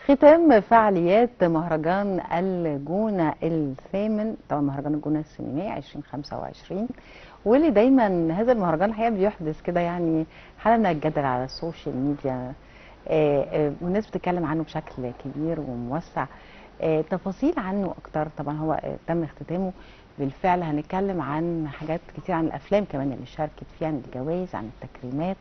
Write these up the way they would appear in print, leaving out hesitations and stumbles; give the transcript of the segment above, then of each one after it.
ختام فعاليات مهرجان الجونة الثامن، طبعا مهرجان الجونة السينمائي 2025، واللي دايما هذا المهرجان الحقيقة بيحدث كده يعني حالة من الجدل على السوشيال ميديا، والناس بتتكلم عنه بشكل كبير وموسع. تفاصيل عنه اكتر. طبعا هو تم اختتامه بالفعل. هنتكلم عن حاجات كتير، عن الافلام كمان اللي شاركت فيه، عن الجوائز، عن التكريمات.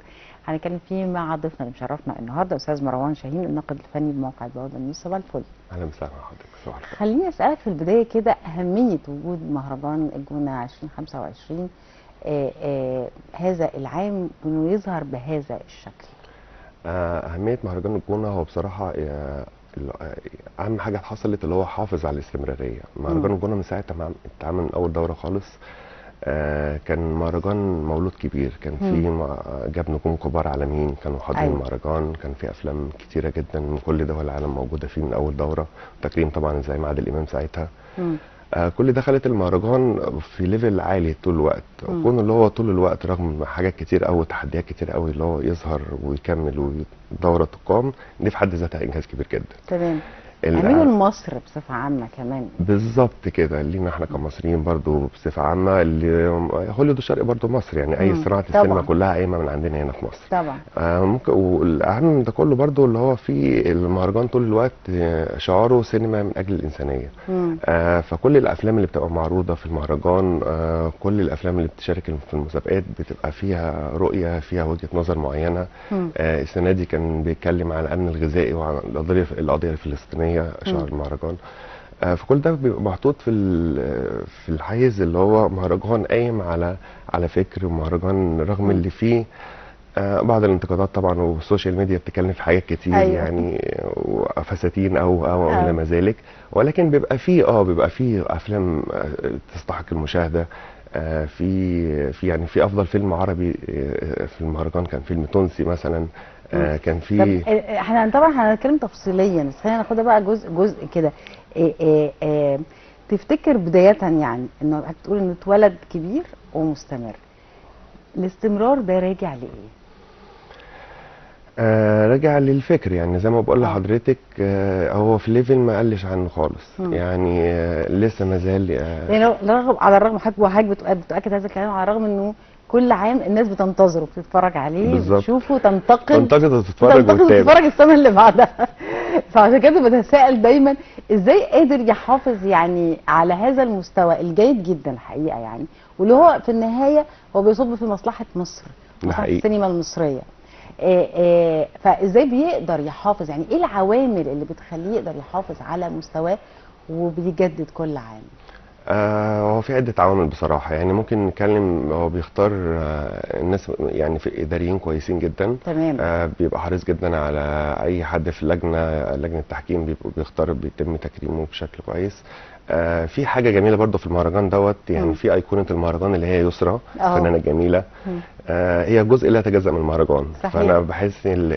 هنتكلم فيه مع ضيفنا اللي مشرفنا النهارده استاذ مروان شاهين، الناقد الفني بموقع البوابه نيوز. صباح الفل. اهلا وسهلا بحضرتك. صباح الخير. خليني اسالك في البدايه كده اهميه وجود مهرجان الجونه 2025 هذا العام، انه يظهر بهذا الشكل. اهميه مهرجان الجونه هو بصراحه اهم حاجه حصلت اللي هو حافظ على الاستمراريه. مهرجان الجونه من ساعه ما اتعمل من اول دوره خالص كان مهرجان مولود كبير، كان في جاب نجوم كبار عالميين كانوا حاضرين المهرجان، كان في افلام كتيره جدا من كل دول العالم موجوده فيه من اول دوره، تكريم طبعا زي ما عادل امام ساعتها. كل ده خلت المهرجان في ليفل عالي طول الوقت، وكون اللي هو طول الوقت رغم حاجات كتير قوي وتحديات كتير قوي اللي هو يظهر ويكمل والدوره تقام، دي في حد ذاتها انجاز كبير جدا. تمام. عملوا لمصر بصفه عامه كمان. بالظبط كده، لينا احنا كمصريين برضو بصفه عامه، اللي هوليود الشرق برضو مصر، يعني اي صناعه السينما كلها قايمه من عندنا هنا في مصر. طبعا. ممكن. والاهم من ده كله برضو اللي هو في المهرجان طول الوقت شعاره سينما من اجل الانسانيه. فكل الافلام اللي بتبقى معروضه في المهرجان، كل الافلام اللي بتشارك في المسابقات بتبقى فيها رؤيه، فيها وجهه نظر معينه. السنه دي كان بيتكلم عن الامن الغذائي وعن القضيه الفلسطينيه شهر المهرجان. فكل ده بيبقى محطوط في الحيز اللي هو مهرجان قايم على فكر، ومهرجان رغم اللي فيه بعض الانتقادات طبعا، والسوشيال ميديا بتتكلم في حاجات كتير يعني وفساتين او الى ما ذلك، ولكن بيبقى فيه افلام تستحق المشاهده. في افضل فيلم عربي في المهرجان كان فيلم تونسي مثلا. كان في احنا طبعا هنتكلم تفصيليا، بس خلينا ناخدها بقى جزء كده. تفتكر بدايه يعني انه هتقول انه اتولد كبير ومستمر، الاستمرار ده راجع لايه؟ راجع للفكر، يعني زي ما بقول لحضرتك هو في ليفل ما قلش عنه خالص. يعني لسه ما زال يعني على الرغم حضرتك بتؤكد هذا الكلام، على الرغم انه كل عام الناس بتنتظره، بتتفرج عليه، بتشوفه، تنتقد وتتفرج السنه اللي بعدها. فعشان كده بتساءل دايما ازاي قادر يحافظ يعني على هذا المستوى الجيد جدا الحقيقه، يعني واللي هو في النهايه هو بيصب في مصلحه مصر، مصلحه السينما المصريه. فازاي بيقدر يحافظ؟ يعني ايه العوامل اللي بتخليه يقدر يحافظ على مستواه وبيجدد كل عام؟ هو في عده عوامل بصراحه، يعني ممكن نتكلم. هو بيختار الناس يعني في اداريين كويسين جدا. تمام. بيبقى حريص جدا على اي حد في لجنه التحكيم، بيتم تكريمه بشكل كويس. في حاجه جميله برضو في المهرجان دوت، يعني في ايقونه المهرجان اللي هي يسرا، فنانه جميله. هي جزء لا يتجزأ من المهرجان. صحيح. فانا بحس ان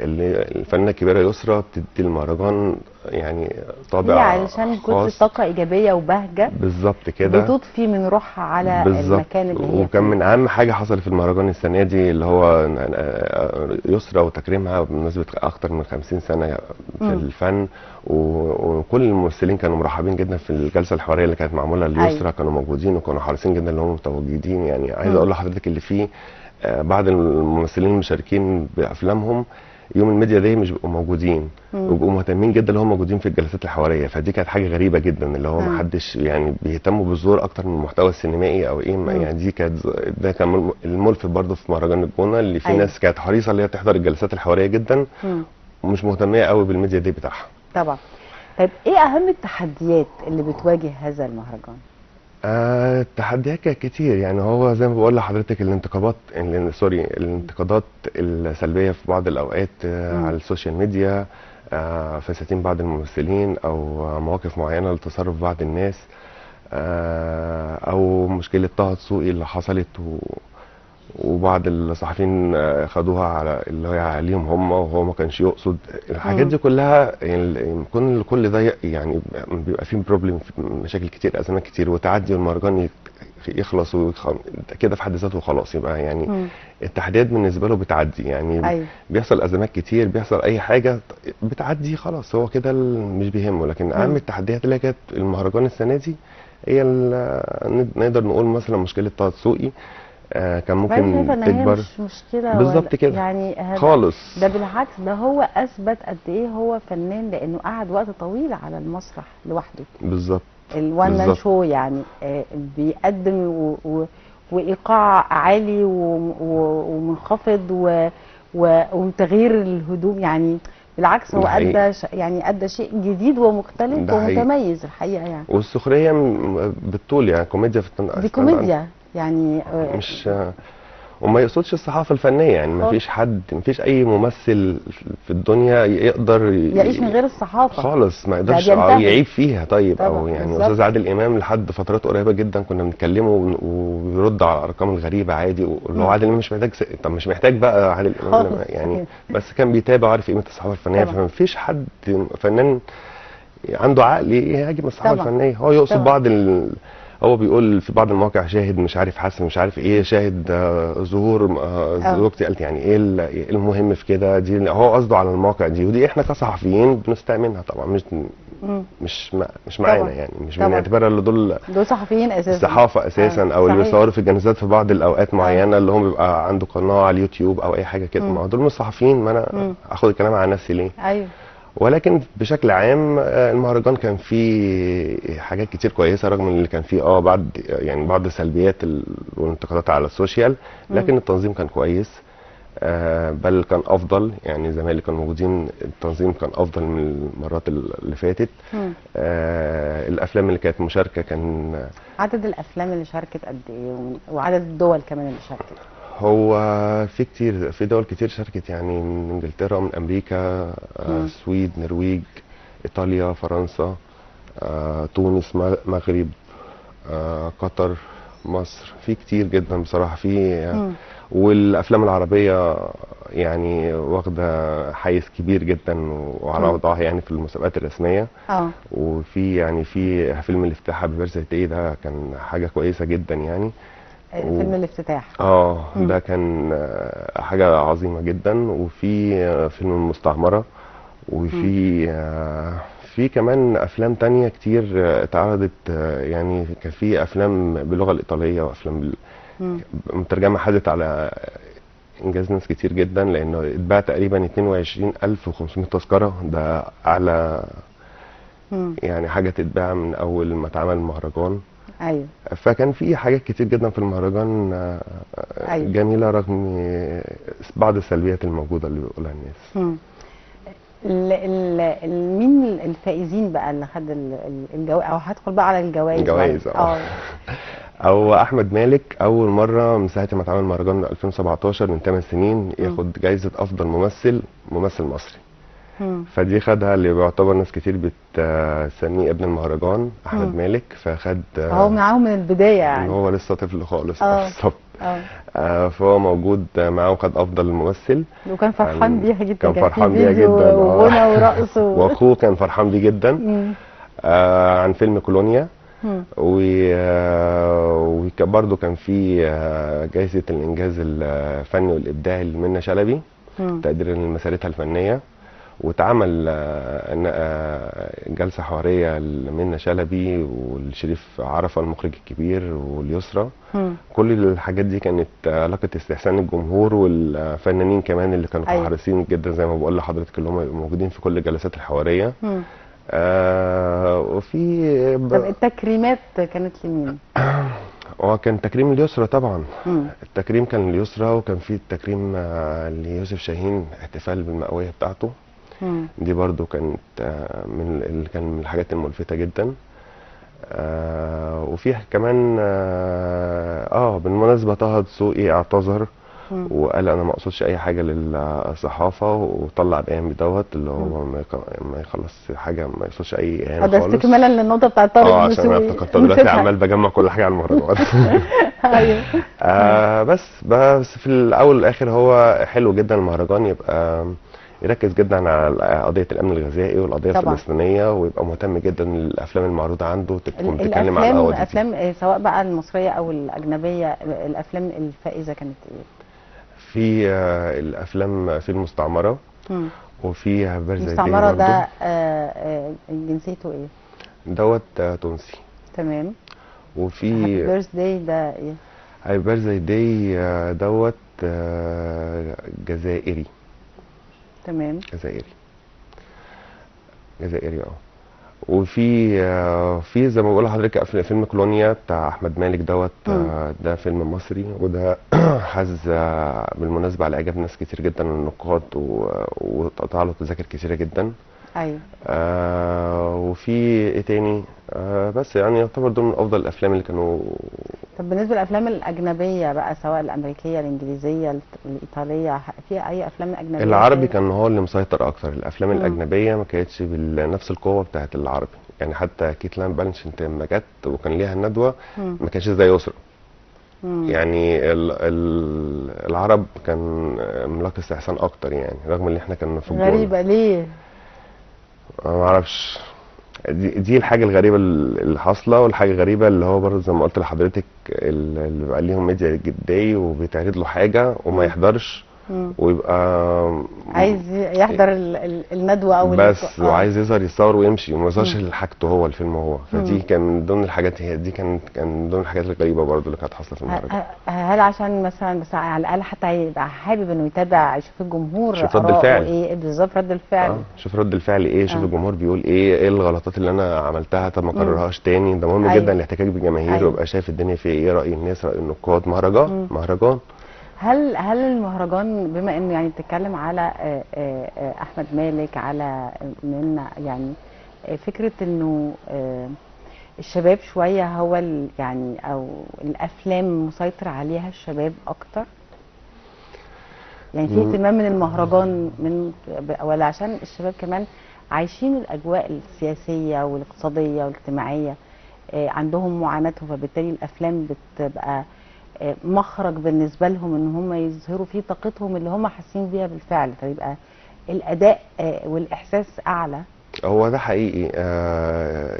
الفنانه الكبيرة يسرا بتدي المهرجان يعني طابع علشان كل طاقه ايجابيه وبهجه. بالظبط كده، بتضفي من روحها على المكان اللي هي وكان من اهم حاجه حصلت في المهرجان السنه دي اللي هو يسرا وتكريمها بمناسبه اكتر من 50 سنه في الفن، وكل الممثلين كانوا مرحبين جدا في الجلسه الحواريه اللي كانت معموله ليسرا. كانوا موجودين وكانوا حريصين جدا ان هم متواجدين. يعني عايز اقول لحضرتك اللي فيه بعض الممثلين المشاركين بافلامهم يوم الميديا داي مش بيبقوا موجودين، وبيبقوا مهتمين جدا اللي هم موجودين في الجلسات الحواريه. فدي كانت حاجه غريبه جدا، اللي هو ما حدش يعني بيهتموا بالظهور اكتر من المحتوى السينمائي او ايه. يعني دي كانت ده كان الملفت برضه في مهرجان الجونه، اللي في ناس كانت حريصه اللي هي تحضر الجلسات الحواريه جدا ومش مهتميه قوي بالميديا دي بتاعها. طبعا. طيب ايه اهم التحديات اللي بتواجه هذا المهرجان؟ التحديات كانت كتير. يعني هو زي ما بقول لحضرتك الانتقادات السلبيه في بعض الاوقات على السوشيال ميديا، فساتين بعض الممثلين او مواقف معينه لتصرف بعض الناس، او مشكله طه دسوقي اللي حصلت وبعض الصحفيين خدوها على اللي هي عليهم هم، وهو ما كانش يقصد. الحاجات دي كلها يعني كل ده يعني بيبقى فيه بروبلم، مشاكل كتير، ازمات كتير وتعدي، والمهرجان يخلص كده في حد ذاته خلاص، يبقى يعني مم. التحديات بالنسبه له بتعدي يعني. ايوه. بيحصل ازمات كتير، بيحصل اي حاجه بتعدي خلاص، هو كده مش بيهمه. لكن اهم مم. التحديات اللي كانت المهرجان السنه دي هي نقدر نقول مثلا مشكله طه دسوقي كان وانا ممكن شايفه ان هي تكبر. مش مشكله ولا بالظبط كده يعني هذا، خالص. ده بالعكس، ده هو اثبت قد ايه هو فنان، لانه قعد وقت طويل على المسرح لوحده، بالظبط الوان مان بالظبط شو يعني، بيقدم وايقاع عالي ومنخفض وتغيير الهدوم يعني. بالعكس هو ده حقيقي. يعني ادى شيء جديد ومختلف ده حقيقي. ومتميز الحقيقه يعني. والسخريه بالطول يعني كوميديا في دي كوميديا يعني مش وما يقصدش الصحافه الفنيه يعني. ما فيش حد، ما فيش اي ممثل في الدنيا يقدر يعيش من غير الصحافه خالص، ما ده يقدرش او بينتهي يعيب فيها. طيب طبعا او يعني بالظبط. استاذ عادل امام لحد فترات قريبه جدا كنا بنتكلمه وبيرد على الارقام الغريبه عادي، واللي هو عادل امام مش محتاج طب مش محتاج بقى عادل امام خالص يعني. بس كان بيتابع وعارف قيمه الصحافه الفنيه. طبعا فما فيش حد فنان عنده عقل يهاجم الصحافه طبعا الفنيه. هو يقصد طبعا. هو بيقول في بعض المواقع شاهد مش عارف حسن مش عارف ايه، شاهد ظهور زوجتي قالت يعني ايه إيه المهم في كده. دي هو قصده على المواقع دي، ودي احنا كصحفيين بنستأمنها طبعا. مش معانا طبعا يعني، مش طبعا. بنعتبرها اللي دول صحفيين اساسا، الصحافه اساسا، او اللي صحيح. بيصوروا في الجنازات في بعض الاوقات معينه، اللي هم بيبقى عنده قناه على اليوتيوب او اي حاجه كده. ما هو دول مش صحفيين، ما انا اخد الكلام على نفسي ليه؟ ايوه. ولكن بشكل عام المهرجان كان فيه حاجات كتير كويسه، رغم ان اللي كان فيه بعض يعني بعض السلبيات والانتقادات على السوشيال. لكن التنظيم كان كويس، بل كان افضل يعني. زمان اللي كانوا موجودين التنظيم كان افضل من المرات اللي فاتت. الافلام اللي كانت مشاركه كان عدد الافلام اللي شاركت قد ايه، وعدد الدول كمان اللي شاركت؟ هو في كتير، في دول كتير شاركت يعني، من انجلترا، من امريكا، السويد، نرويج، ايطاليا، فرنسا، تونس، مغرب، قطر، مصر. في كتير جدا بصراحه. في والافلام العربيه يعني واخده حيز كبير جدا وعلى وضعها يعني في المسابقات الرسميه. وفي يعني في فيلم الافتتاح بيرث داي ده كان حاجه كويسه جدا يعني. فيلم الافتتاح ده كان حاجه عظيمه جدا. وفي فيلم المستعمره. وفي في كمان افلام تانية كتير اتعرضت يعني. كان في افلام باللغه الايطاليه وافلام مترجمه حدث على انجاز ناس كتير جدا، لانه اتباع تقريبا 22500 تذكره. ده اعلى يعني حاجه تتباع من اول ما اتعمل المهرجان. ايوه. فكان في حاجات كتير جدا في المهرجان أيوة. جميله، رغم بعض السلبيات الموجوده اللي بيقولها الناس. مين الفائزين بقى اللي خد الجوائز، او هدخل بقى على الجوائز؟ او احمد مالك اول مره من ساعه ما اتعمل المهرجان من 2017 من 8 سنين ياخد جائزه افضل ممثل مصري. فدي خدها اللي بيعتبر ناس كتير بتسميه ابن المهرجان، احمد مالك. فخد هو معاهم من البدايه يعني، هو لسه طفل خالص. بالظبط. فهو موجود معاه وخد افضل ممثل، وكان فرحان بيها جدا. كان فرحان بيها جدا وغنى ورقص واخوه كان فرحان بيه جدا. عن فيلم كولونيا. وبرضه كان في جائزة الإنجاز الفني والإبداعي لمنى شلبي تقديرا لمسيرتها الفنية. واتعمل جلسة حوارية لمنى شلبي والشريف عرفة المخرج الكبير واليسرى. كل الحاجات دي كانت علاقة استحسان الجمهور والفنانين كمان اللي كانوا حريصين جدا زي ما بقول لحضرتك، اللي هم موجودين في كل الجلسات الحوارية. وفي طب التكريمات كانت لمين؟ هو كان تكريم اليسرى طبعا. التكريم كان اليسرى، وكان في التكريم ليوسف شاهين احتفال بالمئوية بتاعته. دي برضو كانت من الحاجات الملفتة جدا. وفي كمان بالمناسبة طه دسوقي اعتذر وقال انا ما اقصدش اي حاجه للصحافه، وطلع بيان دوت اللي هو ما يخلص حاجه، ما يقصدش اي اهانه ده خالص. استكمالا للنقطه بتاعت طارق عشان انا الدسوقي. افتكرت دلوقتي عمال بجمع كل حاجه على المهرجان. ايوه. بس في الاول والاخر هو حلو جدا المهرجان يبقى يركز جدا على قضيه الامن الغذائي والقضيه طبعا. الفلسطينيه، ويبقى مهتم جدا الافلام المعروضه عنده تكون بتتكلم على القضايا دي. الافلام سواء بقى المصريه او الاجنبيه، الافلام الفائزه كانت ايه؟ في الافلام في المستعمره، وفي بيرز داي المستعمره برضو. ده جنسيته ايه؟ دوت تونسي. تمام. وفي هابي بيرث داي ده ايه؟ هابي بيرز داي دوت جزائري. تمام. جزائري وفي زي ما بقول لحضرتك فيلم كولونيا بتاع احمد مالك دوت ده فيلم مصري، وده حاز بالمناسبه على اعجاب ناس كتير جدا من النقاد، واتقطع له تذاكر كتيره جدا. ايوه. وفي ايه تاني؟ بس يعني يعتبر دول من افضل الافلام اللي كانوا. طب بالنسبه للافلام الاجنبيه بقى، سواء الامريكيه الانجليزيه الايطاليه، في اي افلام اجنبيه؟ العربي كان هو اللي مسيطر اكتر، الافلام الاجنبيه ما كانتش بنفس القوه بتاعت العربي، يعني حتى كيتلان بلانشنت لما جت وكان ليها الندوه ما كانش زي يسرا. يعني العرب كان ملاك استحسان اكتر، يعني رغم ان احنا كنا في الجول. غريبه ليه؟ ما اعرفش، دي الحاجه الغريبه اللي حاصله، والحاجه الغريبه اللي هو برضه زي ما قلت لحضرتك اللي بيبقى ليهم ميديا جديه وبيتعرض له حاجه وما يحضرش، ويبقى عايز يحضر الندوه او بس وعايز يظهر يتصور ويمشي وما يظهرش حاجته هو الفيلم هو. فدي كان من ضمن الحاجات، دي كان من ضمن الحاجات الغريبه برضه اللي كانت حاصله في المهرجان. هل عشان مثلا بس على الاقل حتى يبقى حابب انه يتابع، يشوف الجمهور شوف رد الفعل ايه بالظبط، رد الفعل شوف رد الفعل ايه، شوف الجمهور بيقول ايه الغلطات اللي انا عملتها، طب ما اكررهاش تاني. ده مهم جدا الاحتكاك بالجماهير، ويبقى شايف الدنيا فيها ايه، راي الناس، راي النقاد. مهرجان. هل المهرجان بما انه يعني بتتكلم على احمد مالك، على من يعني فكره انه الشباب شويه هو يعني او الافلام مسيطر عليها الشباب اكتر، يعني في اهتمام من المهرجان ولا عشان الشباب كمان عايشين الاجواء السياسيه والاقتصاديه والاجتماعيه، عندهم معاناتهم، فبالتالي الافلام بتبقى مخرج بالنسبه لهم ان هم يظهروا فيه طاقتهم اللي هم حاسين بيها بالفعل، فيبقى الاداء والاحساس اعلى. هو ده حقيقي.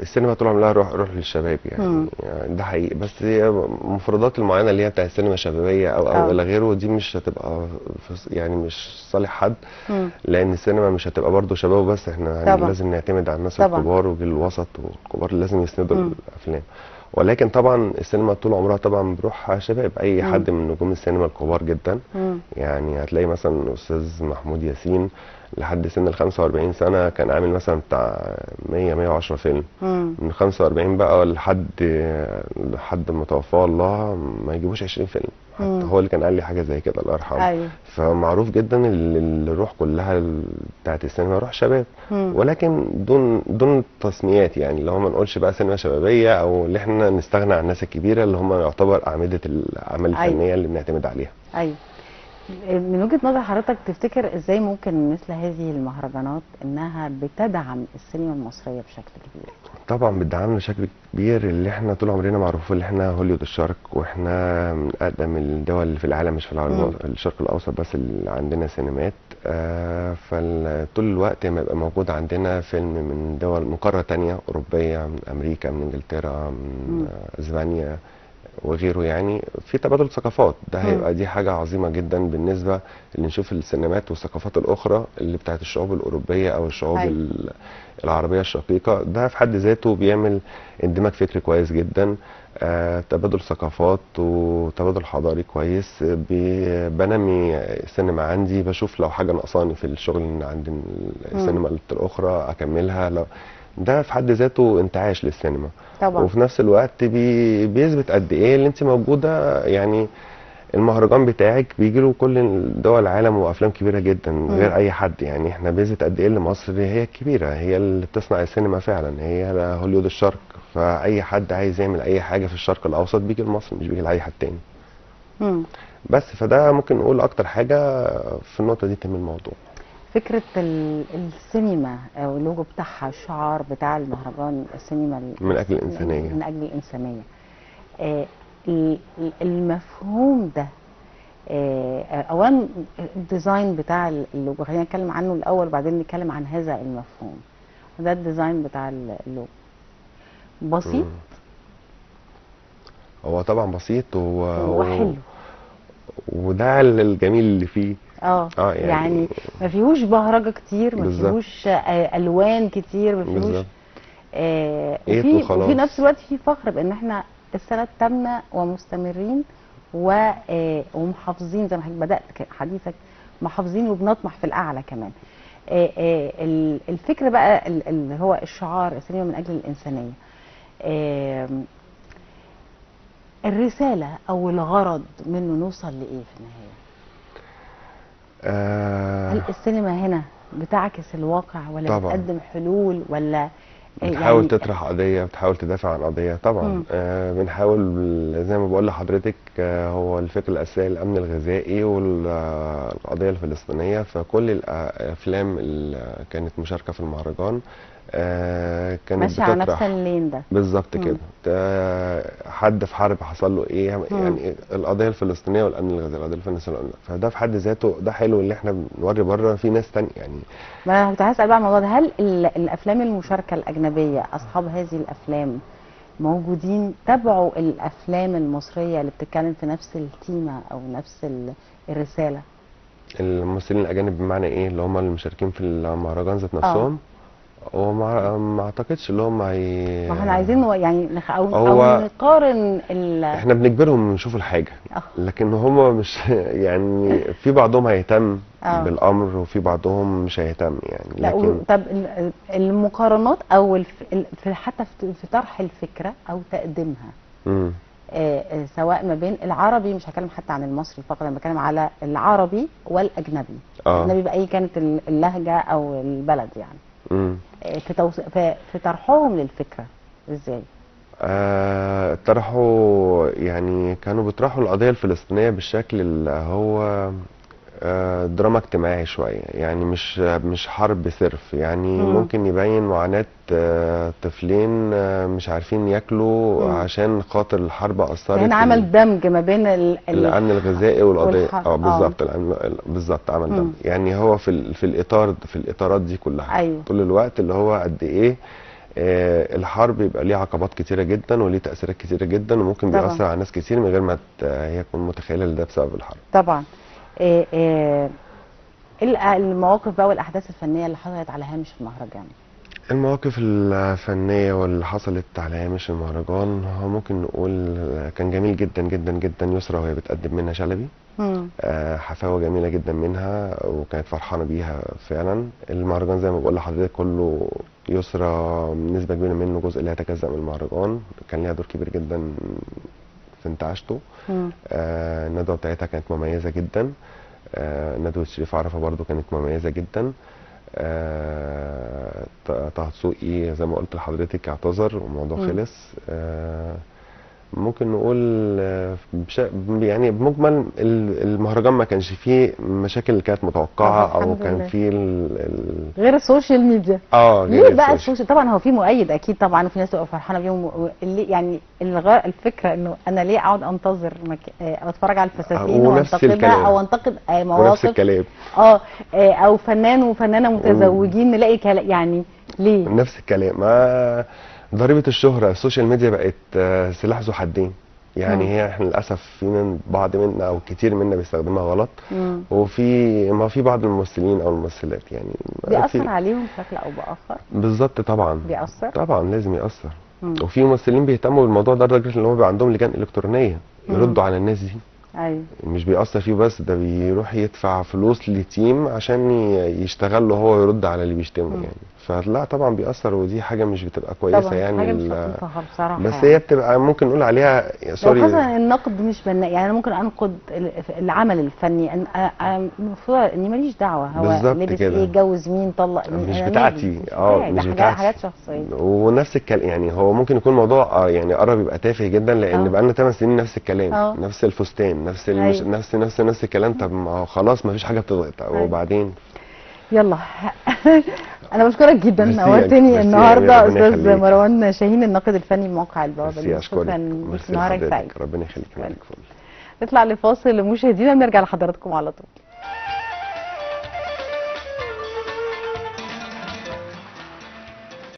السينما طول عمرها روح للشباب يعني. ده حقيقي، بس هي المفردات المعينه اللي هي بتاع السينما الشبابيه او الى غيره، دي مش هتبقى يعني مش صالح حد. لان السينما مش هتبقى برضه شباب بس، احنا لازم نعتمد على الناس الكبار وجيل الوسط، والكبار اللي لازم يسندوا الافلام. ولكن طبعا السينما طول عمرها طبعا بروح شباب. اي حد من نجوم السينما الكبار جدا، يعني هتلاقي مثلا الاستاذ محمود ياسين لحد سن ال 45 سنه كان عامل مثلا بتاع 110 فيلم. من 45 بقى لحد ما توفاه الله ما يجيبوش 20 فيلم. حتى هو اللي كان قال لي حاجه زي كده الله يرحمه. أيوة. فمعروف جدا الروح كلها بتاعت السينما روح شباب، ولكن دون التسميات، يعني اللي هو ما نقولش بقى سينما شبابيه، او اللي احنا نستغنى عن الناس الكبيره اللي هم يعتبر اعمده الاعمال الفنيه اللي بنعتمد عليها. ايوه. من وجهة نظر حضرتك تفتكر ازاي ممكن مثل هذه المهرجانات انها بتدعم السينما المصرية بشكل كبير؟ طبعا بتدعمنا بشكل كبير، اللي احنا طول عمرنا معروفين اللي احنا هوليوود الشرق، واحنا من اقدم الدول اللي في العالم، مش في العالم الشرق الاوسط بس اللي عندنا سينمات. فطول الوقت ما يبقى موجود عندنا فيلم من دول من قارة تانية اوروبية، من امريكا، من انجلترا، من اسبانيا وغيره، يعني في تبادل ثقافات. ده هيبقى دي حاجه عظيمه جدا بالنسبه اللي نشوف السينمات والثقافات الاخرى اللي بتاعت الشعوب الاوروبيه او الشعوب العربيه الشقيقه. ده في حد ذاته بيعمل اندماج فكري كويس جدا، تبادل ثقافات وتبادل حضاري كويس. بنمي السينما عندي، بشوف لو حاجه ناقصاني في الشغل اللي عند السينما الاخرى اكملها. لو ده في حد ذاته انتعاش للسينما طبعا. وفي نفس الوقت بيثبت قد ايه اللي انت موجوده. يعني المهرجان بتاعك بيجي له كل دول العالم وافلام كبيره جدا غير اي حد. يعني احنا بيثبت قد ايه اللي مصر هي الكبيره، هي اللي بتصنع السينما فعلا، هي هوليوود الشرق. فاي حد عايز يعمل اي حاجه في الشرق الاوسط بيجي لمصر، مش بيجي لاي حد تاني. بس فده ممكن نقول اكتر حاجه في النقطه دي تم الموضوع. فكرة السينما أو اللوجو بتاعها، الشعار بتاع المهرجان، السينما من اجل الانسانيه. من أجل الإنسانية. المفهوم ده، أولا الديزاين بتاع اللوجو، خلينا نتكلم عنه الأول وبعدين نتكلم عن هذا المفهوم. ده الديزاين بتاع اللوجو بسيط. هو طبعا بسيط وحلو، وده الجميل اللي فيه. يعني ما فيهوش بهرجه كتير، ما فيهوش الوان كتير، ما فيهوش وفي نفس الوقت في فخر بان احنا السنه الثامنه ومستمرين ومحافظين زي ما حضرتك بدات حديثك، محافظين وبنطمح في الاعلى كمان. الفكره بقى اللي هو الشعار السينما من اجل الانسانيه، الرساله او الغرض منه نوصل لايه في النهايه؟ هل السينما هنا بتعكس الواقع ولا طبعا بتقدم حلول، ولا بتحاول يعني تطرح قضيه، بتحاول تدافع عن قضيه؟ طبعا بنحاول زي ما بقول لحضرتك، هو الفكره الاساسيه الامن الغذائي والقضيه الفلسطينيه. فكل الافلام اللي كانت مشاركه في المهرجان كانت ماشي على نفس اللين ده بالظبط كده. حد في حرب حصل له ايه، يعني القضيه الفلسطينيه والامن الغذائي، القضيه الفلسطينيه، فده في حد ذاته ده حلو اللي احنا بنوري بره في ناس تانية يعني. ما انا كنت هسال بقى الموضوع ده، هل الافلام المشاركه الاجنبيه اصحاب هذه الافلام موجودين تابعوا الافلام المصريه اللي بتتكلم في نفس التيمه او نفس الرساله؟ الممثلين الاجانب بمعنى ايه؟ اللي هم المشاركين في المهرجان ذات نفسهم؟ وما اعتقدش اللي هم ما احنا عايزين يعني او نقارن احنا بنجبرهم يشوفوا الحاجه، لكن هم مش يعني في بعضهم هيهتم بالامر وفي بعضهم مش هيهتم يعني. لكن طب المقارنات او حتى في طرح الفكره او تقديمها، سواء ما بين العربي، مش هتكلم حتى عن المصري فقط، انا بتكلم على العربي والاجنبي. الاجنبي باي كانت اللهجه او البلد يعني. في طرحهم للفكره ازاي؟ طرحوا يعني كانوا بيطرحوا القضيه الفلسطينيه بالشكل اللي هو دراما اجتماعي شويه، يعني مش حرب صرف يعني. ممكن يبين معاناه طفلين مش عارفين ياكلوا عشان خاطر الحرب اثرت. يعني عمل دمج ما بين الامن الغذائي والقضيه. بالظبط. بالظبط عمل دمج. يعني هو في الاطارات دي كلها. أيوه. طول الوقت اللي هو قد ايه الحرب يبقى ليه عقبات كتيره جدا وليه تاثيرات كتيره جدا، وممكن بيأثر على ناس كتير من غير ما هي تكون متخيله ان ده بسبب الحرب. طبعا. المواقف بقى والاحداث الفنيه اللي حصلت على هامش المهرجان؟ المواقف الفنيه واللي حصلت على هامش المهرجان، هو ممكن نقول كان جميل جدا جدا جدا. يسرا وهي بتقدم منى شلبي، حفاوه جميله جدا منها وكانت فرحانه بيها فعلا. المهرجان زي ما بقول لحضرتك كله يسرا نسبه كبيره منه جزء لا يتجزأ من المهرجان، كان ليها دور كبير جدا في انتعاشته. الندوه بتاعتها كانت مميزه جدا. ندوه شريف عرفه برضو كانت مميزه جدا. طه دسوقي زي ما قلت لحضرتك اعتذر والموضوع خلص. ممكن نقول يعني بمجمل المهرجان ما كانش فيه مشاكل اللي كانت متوقعه او كان فيه غير السوشيال ميديا. ليه بقى السوشيال؟ طبعا هو في مؤيد اكيد طبعا، وفي ناس تبقى فرحانه بيهم، اللي يعني الفكره انه انا ليه اقعد انتظر اتفرج على الفساتين وانتقدها او انتقد مواقف ونفس الكلام او فنان وفنانه متزوجين نلاقي يعني ليه نفس الكلام. ضريبة الشهرة، السوشيال ميديا بقت سلاح ذو حدين يعني. هي احنا للاسف في بعض منا او كتير منا بيستخدمها غلط، وفي بعض الممثلين او الممثلات يعني بيأثر عليهم بشكل او باخر. بالظبط طبعا بيأثر طبعا، لازم يأثر. وفي ممثلين بيهتموا بالموضوع ده لدرجه ان هو بيبقى عندهم لجان الكترونيه يردوا على الناس دي. ايوه. مش بيأثر فيه بس، ده بيروح يدفع فلوس لتيم عشان يشتغل له هو يرد على اللي بيشتمه يعني. فلا طبعا بيأثر، ودي حاجه مش بتبقى كويسه طبعا يعني حاجه مش لطيفه خالص بصراحه بس يعني. هي بتبقى ممكن نقول عليها لو سوري. خاصة النقد مش بناء، يعني انا ممكن انقد العمل الفني، المفروض اني ماليش دعوه هو بالظبط لبس كده. ايه، اتجوز مين، طلق مين، مش انا بتاعتي، مالي، مش بتاعي، ده مش حاجات بتاعتي. شخصيه. ونفس الكلام يعني، هو ممكن يكون موضوع يعني قرب يبقى تافه جدا، لان اه بقالنا 8 سنين نفس الكلام، اه نفس الفستان، نفس ايوه نفس الكلام. طب ما هو خلاص ما فيش حاجه بتضغط، ايوه وبعدين. يلا. انا بشكرك جدا، ميرسي نورتني ميرسي يا امير، النهارده ربنا استاذ يخليك. مروان شاهين، الناقد الفني بموقع البوابه ميرسي، اليوم. اشكرك، شكرا ليك، ميرسي نهارك سعيد. لحضرتك، ربنا يخليك، نهارك فل. نطلع لفاصل مشاهدينا، نرجع لحضراتكم على طول.